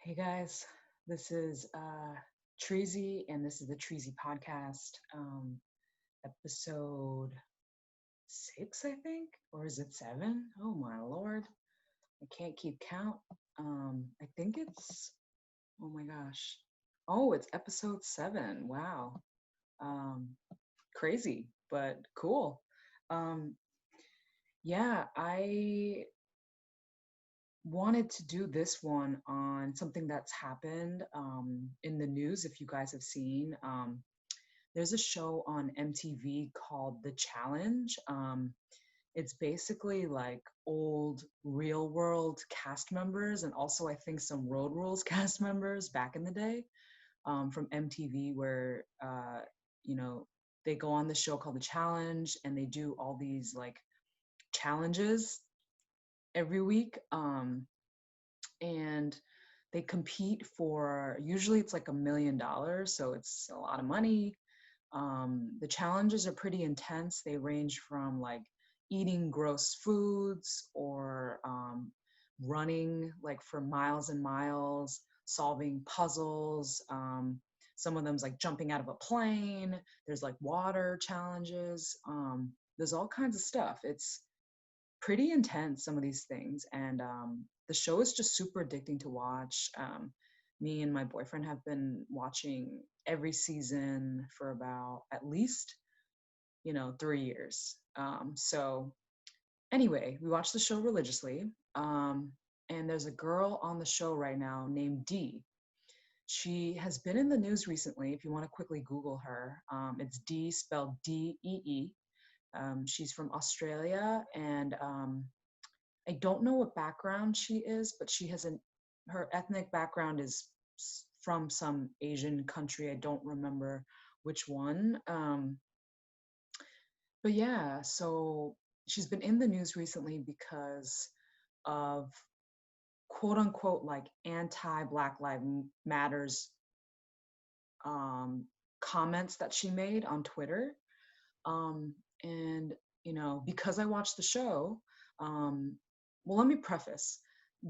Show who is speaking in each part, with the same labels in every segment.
Speaker 1: Hey guys, this is Treasy, and this is the Treasy Podcast, episode 6, I think, or is it 7? Oh my lord, I can't keep count. I think it's, oh my gosh, oh, it's episode 7. Wow, um, crazy, but cool. Um, yeah, I wanted to do this one on something that's happened in the news. If you guys have seen, there's a show on MTV called The Challenge. It's basically like old real world cast members and also I think some Road Rules cast members back in the day from MTV where, you know, they go on the show called The Challenge and they do all these like challenges every week. And they compete for, usually it's like $1 million, so it's a lot of money. The challenges are pretty intense. They range from like eating gross foods or running like for miles and miles, solving puzzles. Some of them's like jumping out of a plane. There's like water challenges. There's all kinds of stuff. It's pretty intense, some of these things, and the show is just super addicting to watch. Me and my boyfriend have been watching every season for about at least 3 years. So anyway, we watch the show religiously, and there's a girl on the show right now named Dee. She has been in the news recently. If you want to quickly Google her, it's Dee, spelled Dee. She's from Australia, and I don't know what background she is, but her ethnic background is from some Asian country. I don't remember which one. But yeah, so she's been in the news recently because of quote unquote like anti-Black Lives Matters um, comments that she made on Twitter. And because I watched the show, well, let me preface.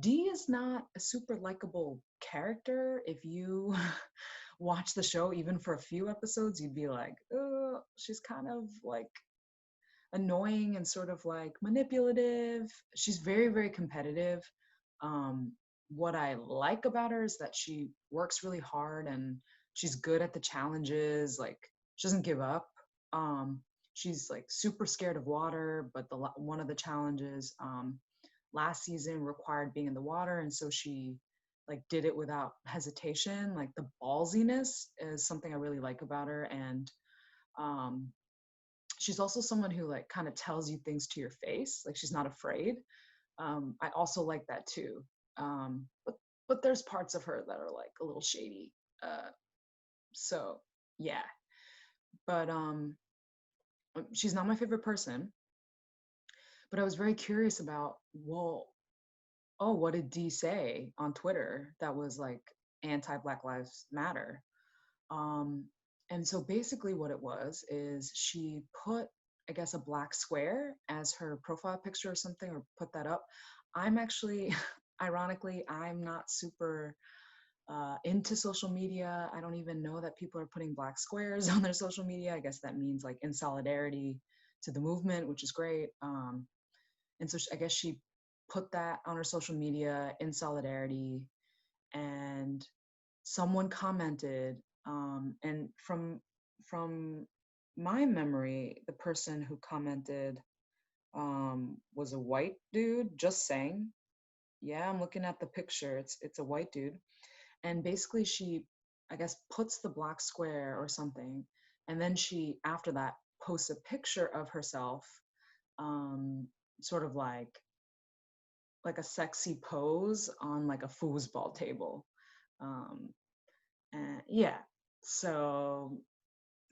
Speaker 1: Dee is not a super likable character. If you watch the show, even for a few episodes, you'd be like, oh, she's kind of like annoying and sort of like manipulative. She's very, very competitive. Um, what I like about her is that she works really hard and she's good at the challenges. Like, she doesn't give up. Um, she's like super scared of water, but one of the challenges last season required being in the water, and so she like did it without hesitation. Like the ballsiness is something I really like about her, and um, she's also someone who like kind of tells you things to your face. Like she's not afraid. I also like that too. But there's parts of her that are like a little shady. So yeah, but she's not my favorite person. But I was very curious about, well, oh, what did Dee say on Twitter that was like anti-Black Lives Matter? Um, and so basically what it was is she put, I guess, a black square as her profile picture or something, or put that up. I'm actually, ironically, I'm not super into social media. I don't even know that people are putting black squares on their social media. I guess that means like in solidarity to the movement, which is great. And so I guess she put that on her social media in solidarity, and someone commented, and from my memory, the person who commented was a white dude. Just saying. Yeah, I'm looking at the picture. It's a white dude, and basically she, I guess, puts the black square or something, and then she after that posts a picture of herself, um, sort of like a sexy pose on like a foosball table. Um, and yeah, so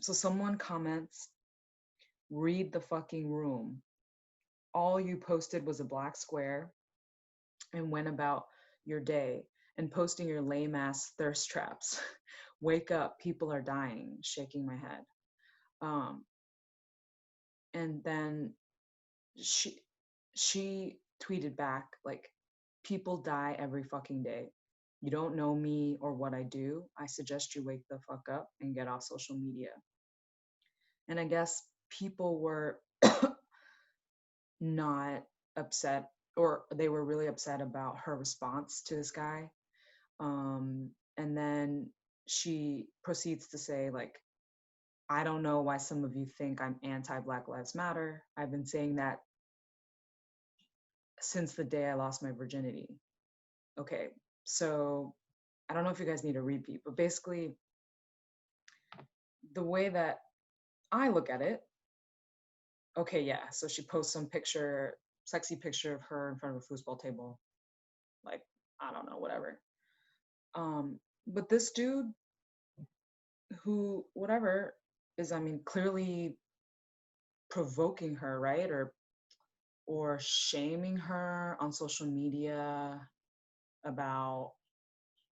Speaker 1: someone comments, read the fucking room. All you posted was a black square and went about your day and posting your lame ass thirst traps. Wake up, people are dying, shaking my head. Um, and then she she tweeted back like, people die every fucking day. You don't know me or what I do. I suggest you wake the fuck up and get off social media. And I guess people were not upset, or they were really upset about her response to this guy. And then she proceeds to say, like, I don't know why some of you think I'm anti Black Lives Matter. I've been saying that since the day I lost my virginity. Okay, so I don't know if you guys need a repeat, but basically, the way that I look at it, okay, yeah, so she posts some picture, sexy picture of her in front of a foosball table, like, I don't know, whatever. But this dude who, whatever, is, I mean, clearly provoking her, right? Or shaming her on social media about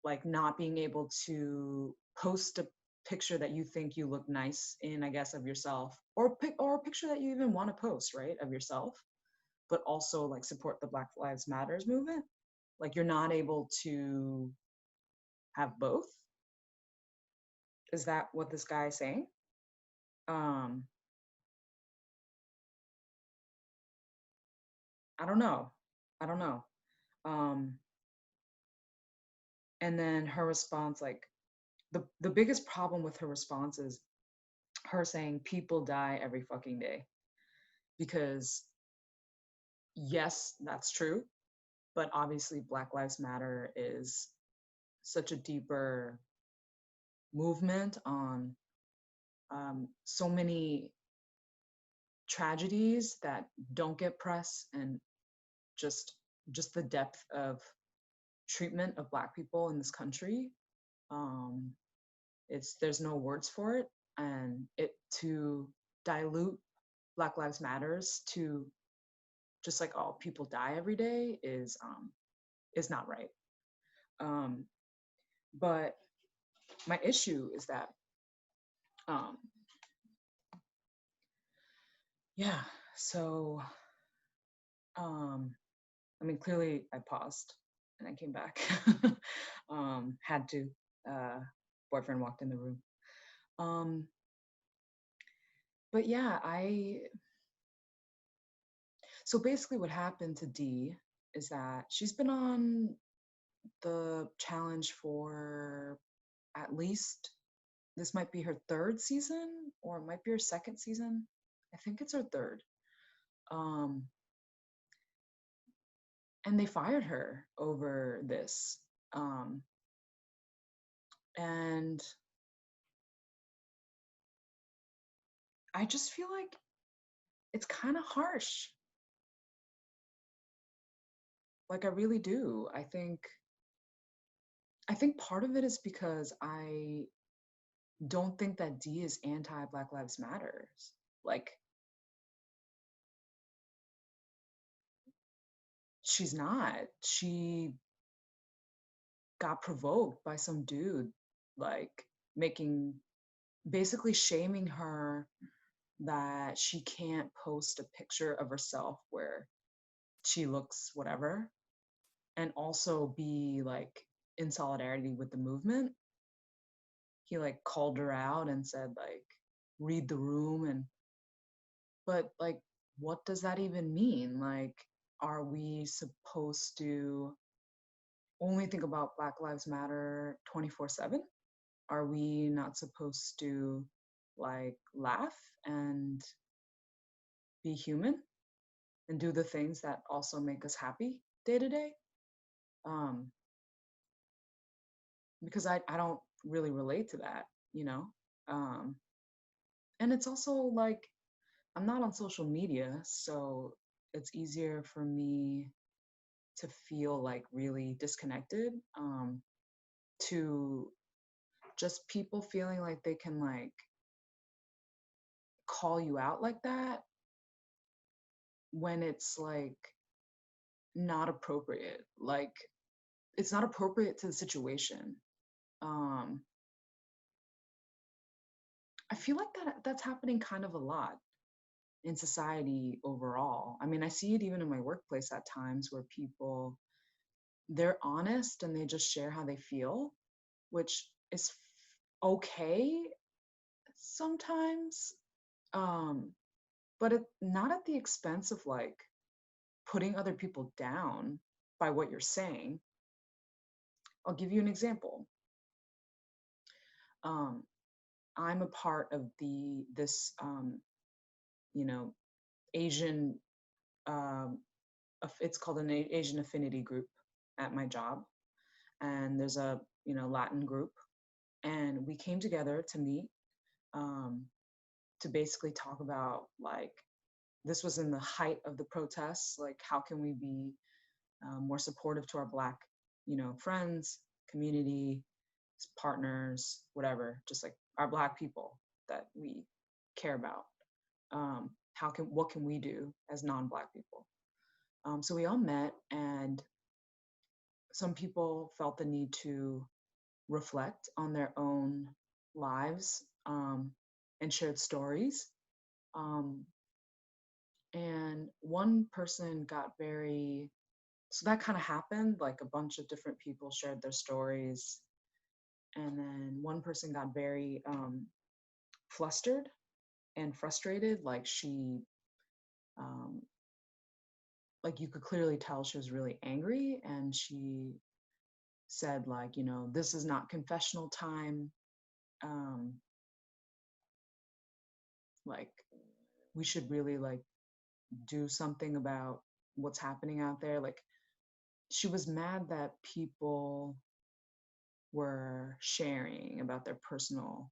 Speaker 1: like not being able to post a picture that you think you look nice in, I guess, of yourself, or a picture that you even want to post, right, of yourself, but also like support the Black Lives Matters movement. Like you're not able to have both. Is that what this guy is saying? Um, I don't know. I don't know. Um, and then her response, like the biggest problem with her response is her saying people die every fucking day. Because yes, that's true, but obviously Black Lives Matter is such a deeper movement on so many tragedies that don't get press, and just just the depth of treatment of Black people in this country. um, it's there's no words for it, and it to dilute Black Lives Matters to just like, oh, people die every day is not right. um, but my issue is that um, yeah, so um, I mean, clearly I paused and I came back. Had to. Boyfriend walked in the room. Um, but yeah, so basically what happened to Dee is that she's been on the challenge for at least, this might be her third season, or it might be her second season. I think it's her third. Um, and they fired her over this. Um, and I just feel like it's kind of harsh. Like I really do. I think part of it is because I don't think that Dee is anti Black Lives Matters. Like she's not. She got provoked by some dude, like making, basically shaming her that she can't post a picture of herself where she looks whatever, and also be like in solidarity with the movement. He like called her out and said, like, read the room. And but like, what does that even mean? Like, are we supposed to only think about Black Lives Matter 24/7? Are we not supposed to like laugh and be human and do the things that also make us happy day to day? Um, because I don't really relate to that, you know? Um, and it's also like, I'm not on social media, so it's easier for me to feel like really disconnected, to just people feeling like they can like call you out like that when it's like not appropriate. Like it's not appropriate to the situation. Um, I feel like that's happening kind of a lot in society overall. I mean, I see it even in my workplace at times where people they're honest and they just share how they feel, which is okay sometimes, um, but not at the expense of like putting other people down by what you're saying. I'll give you an example. Um, I'm a part of this you know Asian, um, it's called an Asian affinity group at my job, and there's a Latin group, and we came together to meet, um, to basically talk about like, this was in the height of the protests, like how can we be more supportive to our Black friends, community, partners, whatever, just like our Black people that we care about. What can we do as non-Black people? So we all met, and some people felt the need to reflect on their own lives, and shared stories. Um, and one person got very, so that kind of happened, like a bunch of different people shared their stories. And then one person got very flustered and frustrated. Like um, like you could clearly tell she was really angry. And she said, like, this is not confessional time. Um, like, we should really like do something about what's happening out there. Like, she was mad that people were sharing about their personal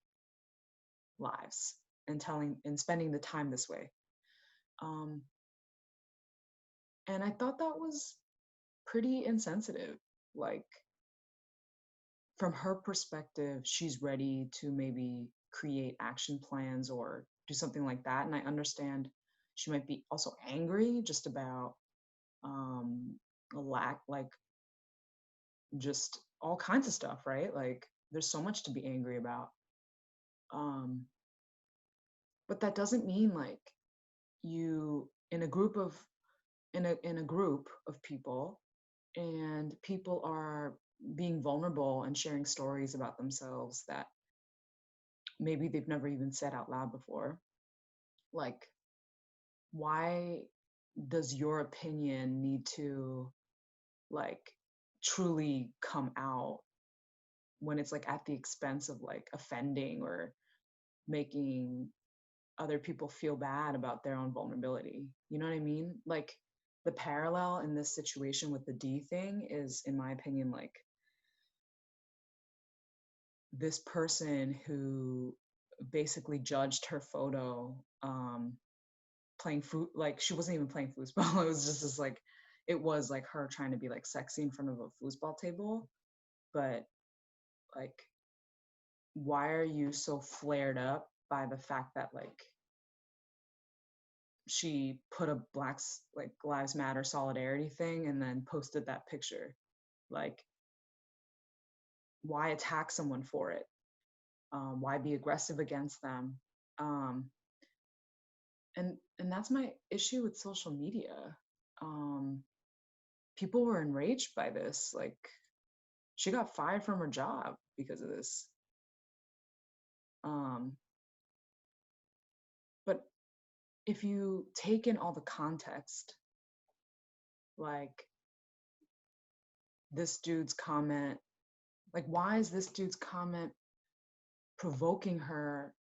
Speaker 1: lives and telling and spending the time this way. Um, and I thought that was pretty insensitive. Like, from her perspective, she's ready to maybe create action plans or do something like that. And I understand she might be also angry just about um, a lack, like just all kinds of stuff, right? Like, there's so much to be angry about. Um, but that doesn't mean like you in a group of in a group of people, and people are being vulnerable and sharing stories about themselves that maybe they've never even said out loud before. Like, why does your opinion need to like truly come out when it's like at the expense of like offending or making other people feel bad about their own vulnerability? You know what I mean? Like, the parallel in this situation with the D thing is, in my opinion, like this person who basically judged her photo, playing food, like she wasn't even playing foosball. It was just this like, it was like her trying to be like sexy in front of a foosball table. But like, why are you so flared up by the fact that like she put a Blacks like Lives Matter solidarity thing and then posted that picture? Like, why attack someone for it? Why be aggressive against them? Um, and that's my issue with social media. Um, People were enraged by this. Like, she got fired from her job because of this. Um, but if you take in all the context, like this dude's comment, like why is this dude's comment provoking her,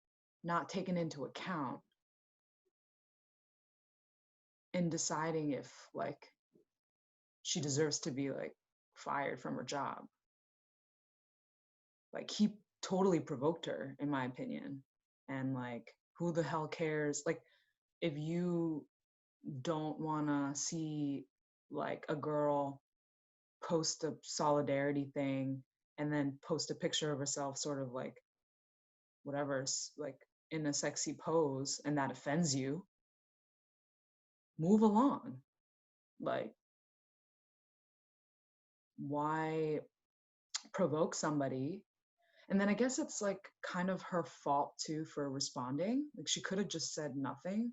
Speaker 1: not taken into account in deciding if like she deserves to be like fired from her job? Like, he totally provoked her, in my opinion. And like, who the hell cares? Like, if you don't want to see like a girl post a solidarity thing and then post a picture of herself sort of like whatever, like in a sexy pose, and that offends you, move along. Like, why provoke somebody? And then I guess it's like kind of her fault too for responding. Like, she could have just said nothing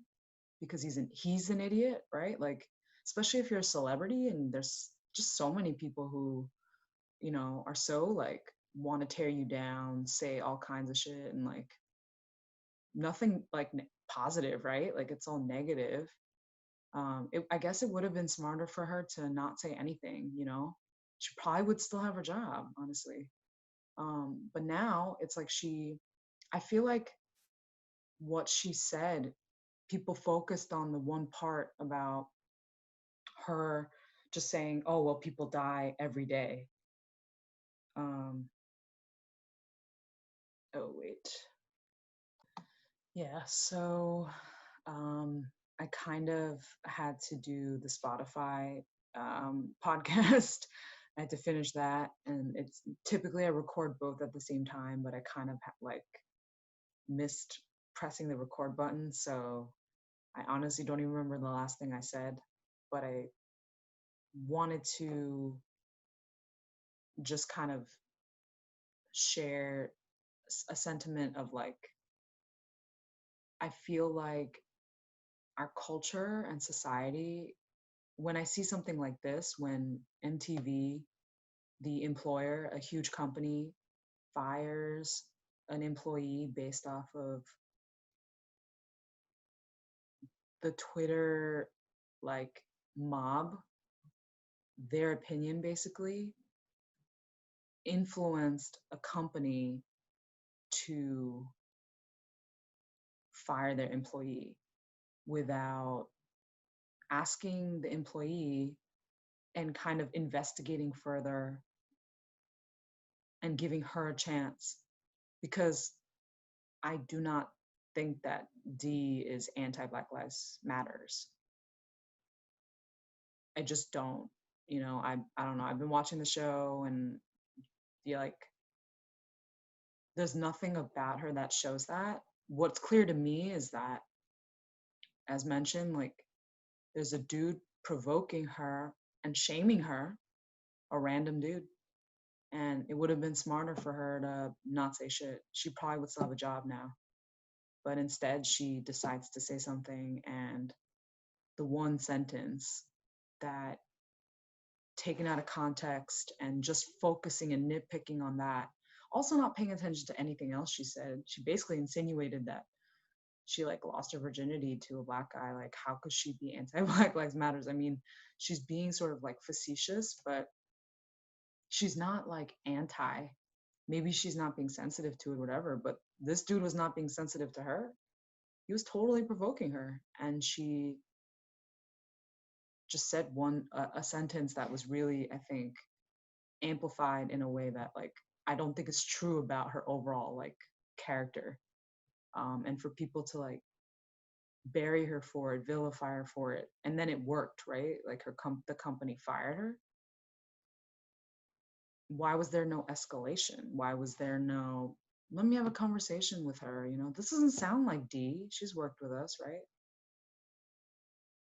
Speaker 1: because he's an idiot, right? Like, especially if you're a celebrity and there's just so many people who, are so like want to tear you down, say all kinds of shit, and like nothing like positive, right? Like it's all negative. I guess it would have been smarter for her to not say anything, She probably would still have her job, honestly. But now it's like I feel like what she said, people focused on the one part about her just saying, oh, well, people die every day. Um, oh, wait. Yeah, so I kind of had to do the Spotify podcast. I had to finish that, and it's typically I record both at the same time, but I kind of like missed pressing the record button, so I honestly don't even remember the last thing I said, but I wanted to just kind of share a sentiment of like, I feel like our culture and society, when I see something like this, when MTV, the employer, a huge company, fires an employee based off of the Twitter like mob, their opinion basically influenced a company to fire their employee without asking the employee and kind of investigating further and giving her a chance, because I do not think that D is anti Black Lives Matters. I just don't. I don't know. I've been watching the show, and yeah, like there's nothing about her that shows that. What's clear to me is that, as mentioned, like there's a dude provoking her and shaming her, a random dude. And it would have been smarter for her to not say shit. She probably would still have a job now. But instead, she decides to say something, and the one sentence that, taken out of context and just focusing and nitpicking on that, also not paying attention to anything else she said, she basically insinuated that she like lost her virginity to a Black guy. Like, how could she be anti-Black Lives Matters? I mean, she's being sort of like facetious, but she's not like anti. Maybe she's not being sensitive to it, whatever, but this dude was not being sensitive to her. He was totally provoking her, and she just said a sentence that was really, I think, amplified in a way that like I don't think is true about her overall like character. And for people to like bury her for it, vilify her for it, and then it worked, right? Like the company fired her. Why was there no escalation? Why was there no, let me have a conversation with her? This doesn't sound like D. She's worked with us, right?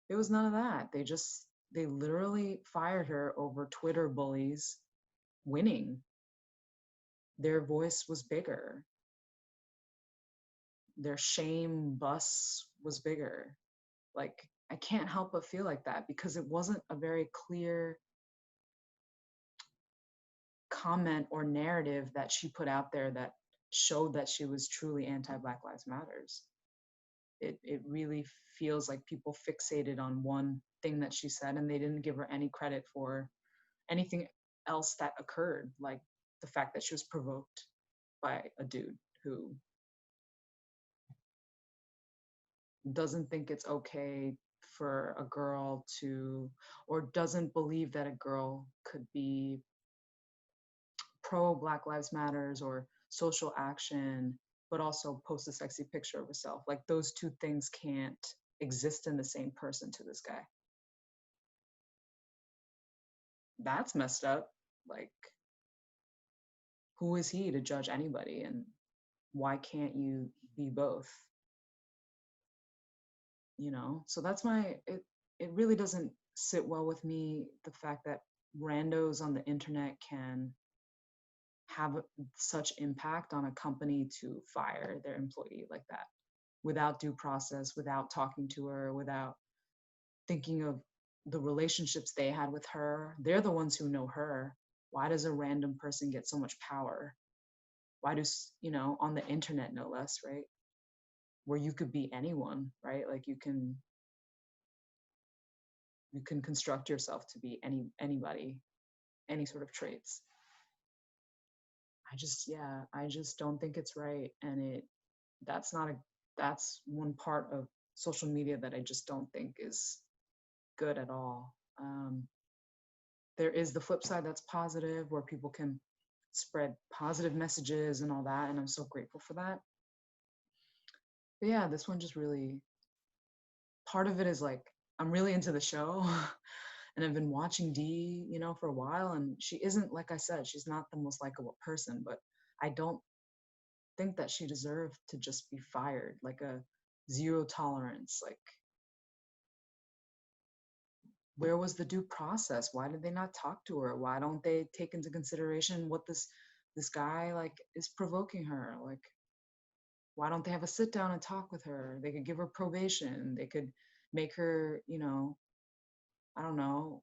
Speaker 1: There was none of that. They literally fired her over Twitter bullies winning. Their voice was bigger. Their shame bus was bigger. Like, I can't help but feel like that, because it wasn't a very clear comment or narrative that she put out there that showed that she was truly anti-Black Lives Matters. It really feels like people fixated on one thing that she said, and they didn't give her any credit for anything else that occurred, like the fact that she was provoked by a dude who doesn't think it's okay for a girl to, or doesn't believe that a girl could be pro Black Lives Matters or social action, but also post a sexy picture of herself. Like those two things can't exist in the same person to this guy. That's messed up. Like, who is he to judge anybody? And why can't you be both? So that's it really doesn't sit well with me, the fact that randos on the internet can have such impact on a company to fire their employee like that, without due process, without talking to her, without thinking of the relationships they had with her. They're the ones who know her. Why does a random person get so much power? Why does, on the internet, no less, right? Where you could be anyone, right? Like you can construct yourself to be anybody, any sort of traits. I just don't think it's right. And that's not a, that's one part of social media that I just don't think is good at all. There is the flip side that's positive, where people can spread positive messages and all that, and I'm so grateful for that. But yeah, this one just really, part of it is like, I'm really into the show and I've been watching Dee, for a while, and she isn't, like I said, she's not the most likable person, but I don't think that she deserved to just be fired, like a zero tolerance. Like, where was the due process? Why did they not talk to her? Why don't they take into consideration what this guy like is provoking her? Like, why don't they have a sit down and talk with her? They could give her probation. They could make her, I don't know,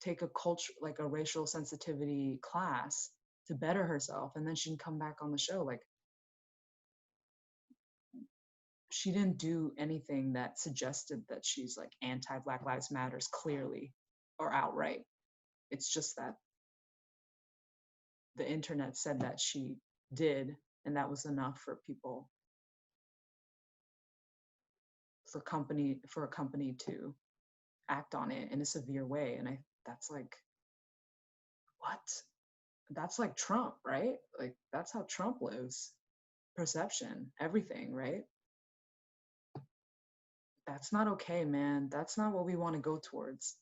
Speaker 1: take a culture, like a racial sensitivity class to better herself, and then she can come back on the show. Like, she didn't do anything that suggested that she's like anti-Black Lives Matters clearly or outright. It's just that the internet said that she did, and that was enough for people, for a company to act on it in a severe way. And that's like, what? That's like Trump, right? Like, that's how Trump lives. Perception, everything, right? That's not okay, man. That's not what we want to go towards.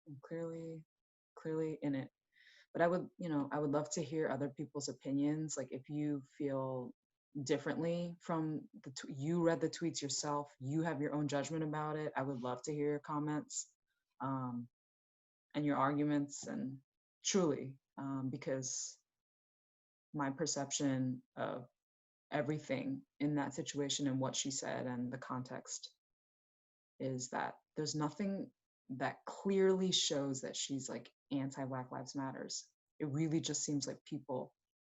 Speaker 1: I'm clearly in it. But I would love to hear other people's opinions. Like, if you feel differently from you read the tweets yourself, you have your own judgment about it. I would love to hear your comments, and your arguments, and truly, because my perception of everything in that situation and what she said and the context is that there's nothing that clearly shows that she's like anti-Black Lives Matters. It really just seems like people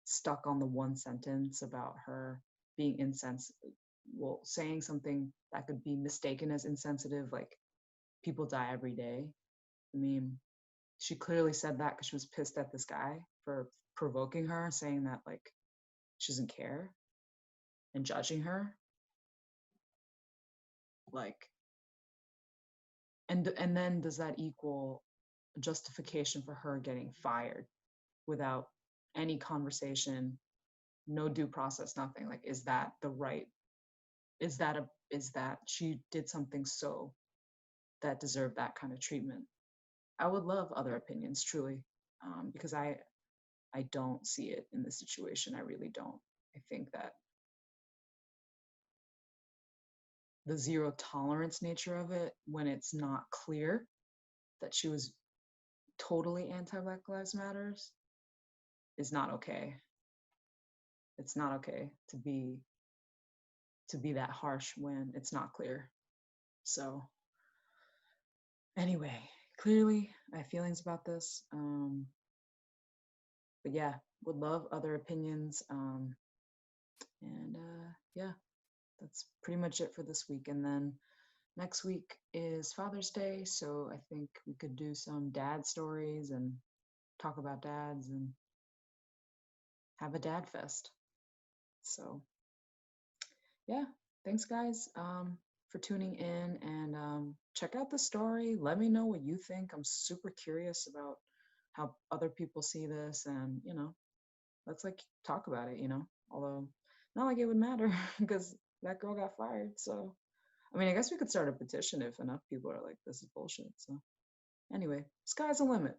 Speaker 1: stuck on the one sentence about her being insensitive, well, saying something that could be mistaken as insensitive, like people die every day. I mean, she clearly said that because she was pissed at this guy for provoking her, saying that like she doesn't care and judging her. Like, and then does that equal justification for her getting fired without any conversation, no due process, nothing? Like, is that the right, is that she did something so that deserved that kind of treatment? I would love other opinions, truly, because I don't see it in this situation. I really don't. I think that the zero tolerance nature of it, when it's not clear that she was totally anti-Black Lives Matters, is not okay. It's not okay to be that harsh when it's not clear. So anyway, clearly I have feelings about this. But yeah, would love other opinions. And yeah, that's pretty much it for this week. And then next week is Father's Day, so I think we could do some dad stories and talk about dads and have a dad fest. So yeah, thanks guys, for tuning in, and check out the story. Let me know what you think. I'm super curious about how other people see this, and let's like talk about it. Although not like it would matter because that girl got fired. So I mean, I guess we could start a petition if enough people are like, this is bullshit. So anyway, sky's the limit.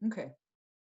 Speaker 1: Okay.